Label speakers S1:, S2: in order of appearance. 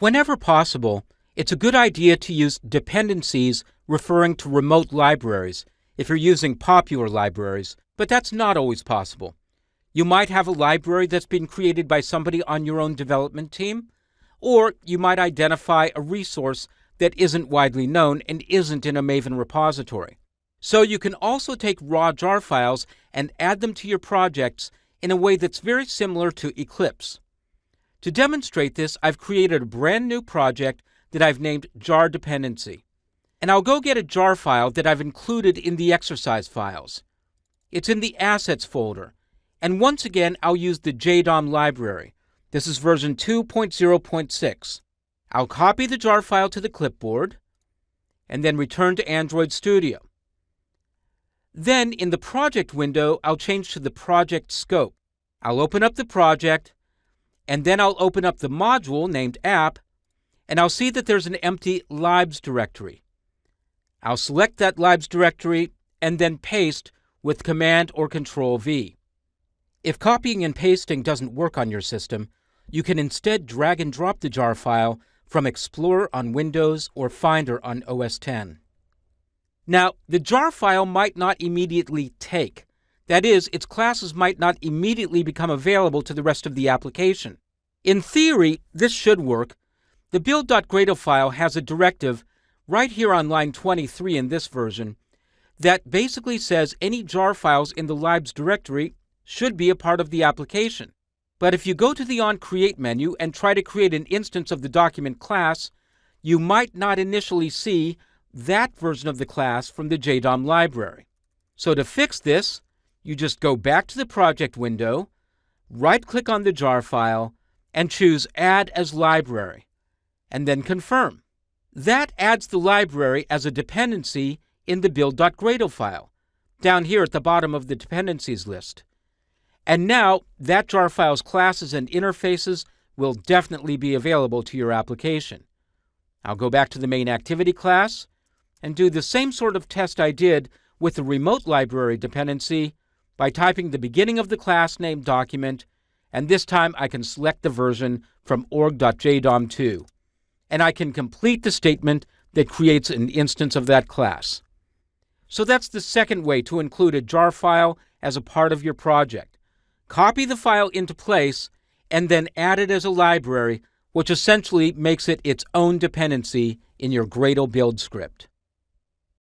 S1: Whenever possible, it's a good idea to use dependencies referring to remote libraries if you're using popular libraries, but that's not always possible. You might have a library that's been created by somebody on your own development team, or you might identify a resource that isn't widely known and isn't in a Maven repository. So you can also take raw jar files and add them to your projects in a way that's very similar to Eclipse. To demonstrate this, I've created a brand new project that I've named jar dependency. And I'll go get a jar file that I've included in the exercise files. It's in the assets folder. And once again, I'll use the JDOM library. This is version 2.0.6. I'll copy the jar file to the clipboard and then return to Android Studio. Then in the project window, I'll change to the project scope. I'll open up the project, and then I'll open up the module named app, and I'll see that there's an empty libs directory. I'll select that libs directory and then paste with Command or Control V. If copying and pasting doesn't work on your system, you can instead drag and drop the jar file from Explorer on Windows or Finder on OS X. Now, the jar file might not immediately take. That is, its classes might not immediately become available to the rest of the application. In theory, this should work. The build.gradle file has a directive right here on line 23 in this version that basically says any jar files in the libs directory should be a part of the application. But if you go to the onCreate menu and try to create an instance of the document class, you might not initially see that version of the class from the JDOM library. So to fix this, you just go back to the project window, right-click on the jar file, and choose Add as Library, and then confirm. That adds the library as a dependency in the build.gradle file, down here at the bottom of the dependencies list. And now, that jar file's classes and interfaces will definitely be available to your application. I'll go back to the main activity class and do the same sort of test I did with the remote library dependency by typing the beginning of the class name document, and this time I can select the version from org.jdom2, and I can complete the statement that creates an instance of that class. So that's the second way to include a jar file as a part of your project. Copy the file into place and then add it as a library, which essentially makes it its own dependency in your Gradle build script.